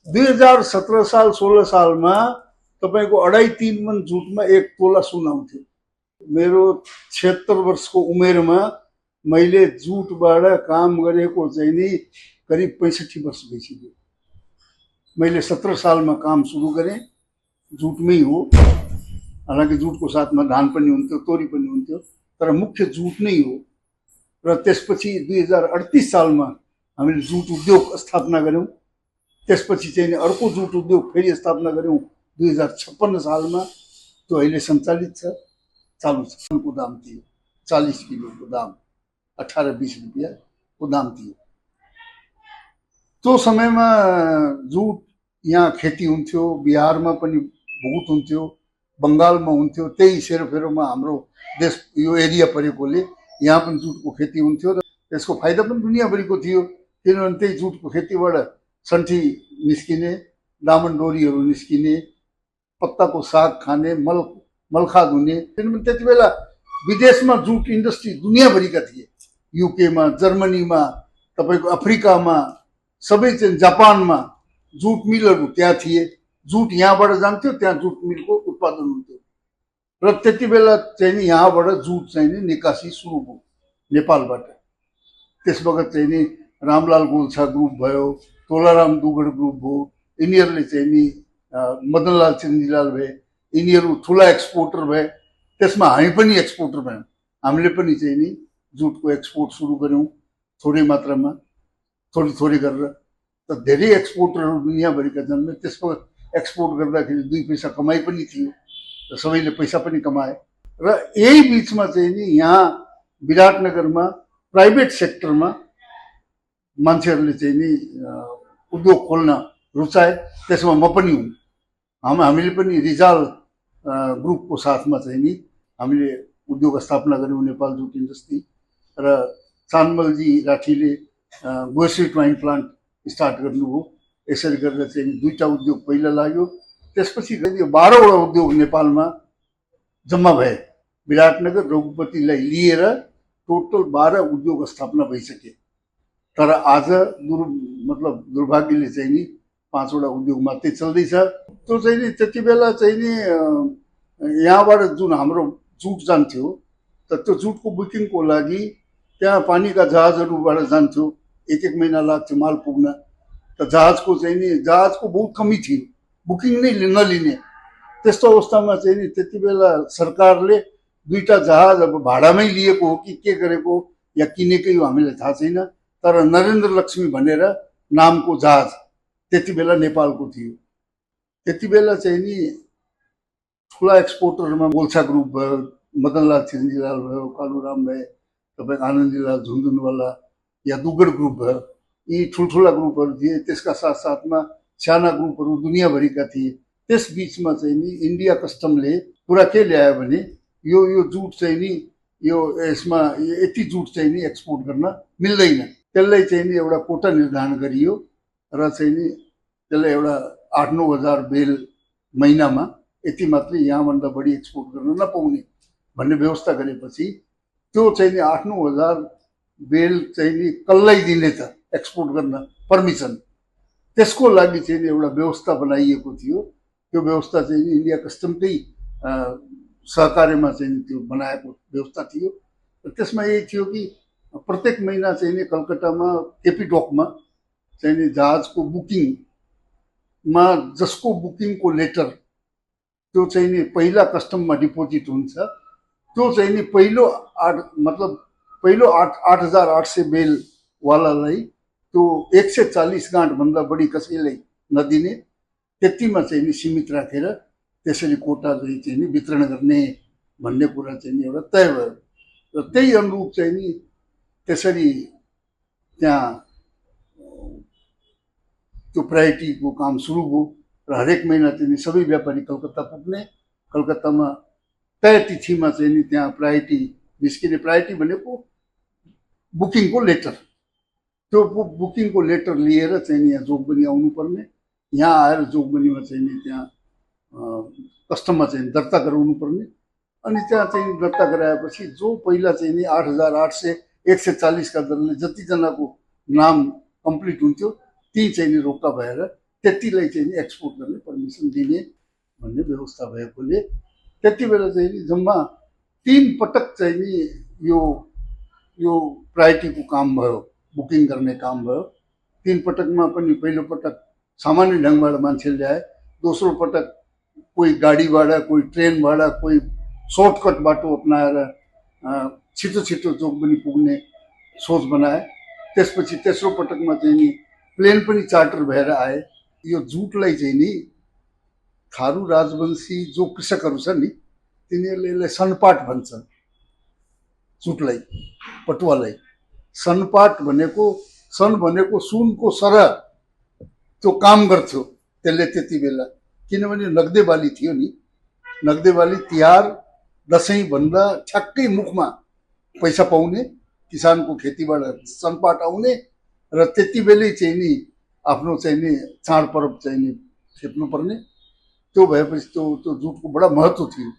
2017 साल 16 सालमा तपाईको 2.5-3 मन जुटमा 1 तोला सुन आउँथ्यो। मेरो 76 वर्षको उमेरमा मैले जुटबाट काम गरेको चाहिँ नि करिब 65 वर्ष भइसक्यो। मैले 17 सालमा काम सुरु गरेँ, जुटमै हो। हालांकि जुटको साथमा धान पनि हुन्थ्यो, तोरी पनि हुन्थ्यो, तर मुख्य जुट नै हो। र त्यसपछि 2038 सालमा हामीले जुट उद्योग स्थापना गर्यौं। त्यसपछि चाहिँ अर्को जुट उद्योग फेरि स्थापना गर्यौं 2056 सालमा। त्यो अहिले सञ्चालित छ, चालु छ। सुनको दाम थियो 40 किलोको दाम 18-20 रुपियाँको दाम थियो। त्यो समयमा जुट यहाँ खेती हुन्थ्यो, बिहारमा पनि बहुत हुन्थ्यो, बङ्गालमा हुन्थ्यो। त्यही सेरोफेरोमा हाम्रो देश यो एरिया परेकोले यहाँ पनि जुटको खेती हुन्थ्यो र त्यसको फाइदा पनि दुनियाँभरिको थियो। किनभने त्यही जुटको खेतीबाट सन्ठी निस्किने, दामन डोरीहरू निस्किने, पत्ताको साग खाने, मलखा धुने। किनभने त्यति बेला विदेशमा जुट इन्डस्ट्री दुनियाँभरिका थिए। युकेमा, जर्मनीमा, तपाईको अफ्रिकामा, सबै चाहिँ जापानमा जुट मिलहरू त्यहाँ थिए। जुट यहाँबाट जान्थ्यो, त्यहाँ जुट मिलको उत्पादन हुन्थ्यो र त्यति बेला चाहिँ नि यहाँबाट जुट चाहिँ नि निकासी सुरु भयो नेपालबाट। त्यस बखत चाहिँ नि रामलाल गोल्छा ग्रुप भयो, तोलाराम दुगड ग्रुप भयो, यिनीहरूले चाहिँ नि मदनलाल चेन्जीलाल भए, यिनीहरू ठुला एक्सपोर्टर भए। त्यसमा हामी पनि एक्सपोर्टर भयौँ। हामीले पनि चाहिँ नि जुटको एक्सपोर्ट सुरु गर्यौँ, थोरै मात्रामा, थोरै गरेर। त धेरै एक्सपोर्टरहरू दुनियाँभरिका जन्मे। त्यसको एक्सपोर्ट गर्दाखेरि 2 पैसा कमाइ पनि थियो र सबैले पैसा पनि कमाए। र यही बिचमा चाहिँ नि यहाँ विराटनगरमा प्राइभेट सेक्टरमा मान्छेहरूले चाहिँ नि उद्योग खोल्न रुचाए। त्यसमा म पनि हुँ। हामीले पनि रिजाल ग्रुपको साथमा चाहिँ नि हामीले उद्योग स्थापना गर्यौँ, नेपाल जुट इन्डस्ट्री। र चानमलजी राठीले गोयसी ट्वाइन प्लान्ट स्टार्ट गर्नुभयो। यसरी गरेर चाहिँ 2टा उद्योग पहिला लाग्यो। त्यसपछि 12वटा उद्योग नेपालमा जम्मा भए। विराटनगर रघुपतिलाई लिएर टोटल 12 उद्योग स्थापना भइसके। तर आज दुर्भाग्यले चाहिँ नि 5वटा उद्योग मात्रै चल्दैछ। त्यो चाहिँ नि त्यति बेला चाहिँ नि यहाँबाट जुन हाम्रो जुट जान्थ्यो, त त्यो जुटको बुकिङको लागि त्यहाँ पानीका जहाजहरूबाट जान्थ्यो। 1-1 महिना लाग्थ्यो माल पुग्न। त जहाजको चाहिँ नि जहाजको बहुत कमी थियो, बुकिङ नै नलिने। त्यस्तो अवस्थामा चाहिँ नि त्यति बेला सरकारले 2टा जहाज अब भाडामै लिएको हो कि के गरेको या किनेकै हो हामीलाई थाहा छैन। तर नरेन्द्र लक्ष्मी भनेर नामको जहाज त्यति बेला नेपालको थियो। त्यति बेला चाहिँ नि ठुला एक्सपोर्टरमा गोल्छा ग्रुप भयो, मदनलाल चेन्जीलाल भयो, कालुराम भए, तपाईँ आनन्दीलाल झुन्झुनवाला या दुगड ग्रुप भयो। यी ठुल्ठुला ग्रुपहरू थिए। त्यसका साथसाथमा साना ग्रुपहरू दुनियाँभरिका थिए। त्यस बिचमा चाहिँ नि इन्डिया कस्टमले कुरा के ल्यायो भने यो जुट चाहिँ नि यो यसमा यति जुट चाहिँ नि एक्सपोर्ट गर्न मिल्दैन। त्यसलाई चाहिँ नि एउटा कोटा निर्धारण गरियो र चाहिँ नि त्यसलाई एउटा 8-9 हजार बेल महिनामा यति मात्रै यहाँभन्दा बढी एक्सपोर्ट गर्न नपाउने भन्ने व्यवस्था गरेपछि त्यो चाहिँ नि 8-9 हजार बेल चाहिँ नि कसलाई दिने त एक्सपोर्ट गर्न पर्मिसन। त्यसको लागि चाहिँ नि एउटा व्यवस्था बनाइएको थियो। त्यो व्यवस्था चाहिँ नि इन्डिया कस्टमकै सहकार्यमा चाहिँ त्यो बनाएको व्यवस्था थियो। र त्यसमा यही थियो कि प्रत्येक महिना चाहिँ नि कलकत्तामा केपी डकमा चाहिँ नि जहाजको बुकिङमा जसको बुकिङको लेटर त्यो चाहिँ नि पहिला कस्टममा डिपोजिट हुन्छ, त्यो चाहिँ नि पहिलो 8,800 बेल वालालाई त्यो 140 गाँठभन्दा बढी कसैलाई नदिने, त्यतिमा चाहिँ नि सीमित राखेर त्यसरी कोटा चाहिँ नि वितरण गर्ने भन्ने कुरा चाहिँ नि एउटा तय भयो। र त्यही अनुरूप चाहिँ नि त्यसरी त्यहाँ त्यो प्रायोरिटीको काम सुरु भयो। र हरेक महिना चाहिँ नि सबै व्यापारी कलकत्ता पुग्ने, कलकत्तामा तय तिथिमा चाहिँ नि त्यहाँ प्रायोरिटी निस्किने। प्रायोरिटी भनेको बुकिङको लेटर। त्यो बुकिङको लेटर लिएर चाहिँ नि यहाँ जोगबनी आउनुपर्ने। यहाँ आएर जोगबनीमा चाहिँ नि त्यहाँ कस्टममा चाहिँ दर्ता गराउनु पर्ने। अनि त्यहाँ चाहिँ दर्ता गराएपछि जो पहिला चाहिँ नि 8,800 140 का दरले जतिजनाको नाम कम्प्लिट हुन्थ्यो ती चाहिँ नि रोक्का भएर त्यतिलाई चाहिँ नि एक्सपोर्ट गर्ने पर्मिसन दिने भन्ने व्यवस्था भएकोले त्यति बेला चाहिँ नि जम्मा 3 पटक चाहिँ नि यो यो प्रायोरिटीको काम भयो, बुकिङ गर्ने काम भयो। 3 पटकमा पनि पहिलो पटक सामान्य ढङ्गबाट मान्छे ल्याए, दोस्रो पटक कोही गाडीबाट, कोही ट्रेनबाट, कोही सर्टकट बाटो अपनाएर छिटो छिटो जोग पनि पुग्ने सोच बनाए। त्यसपछि तेस्रो पटकमा चाहिँ नि प्लेन पनि चार्टर भएर आए। यो जुटलाई चाहिँ नि थारू राजवंशी जो कृषकहरू छन् नि तिनीहरूले यसलाई सनपाट भन्छन्। जुटलाई, पटुवालाई सनपाट भनेको, सन भनेको सुनको सरह, त्यो काम गर्थ्यो त्यसले त्यति बेला। किनभने नगदे बाली थियो नि, नगदे बाली तिहार दसैँ भन्दा ठ्याक्कै मुखमा पैसा पाउने, किसानको खेतीबाट सनपाट आउने र त्यति बेलै चाहिँ नि आफ्नो चाहिँ नि चाडपर्व चाहिँ नि खेप्नुपर्ने। त्यो भएपछि त्यो जुटको बडा महत्त्व थियो।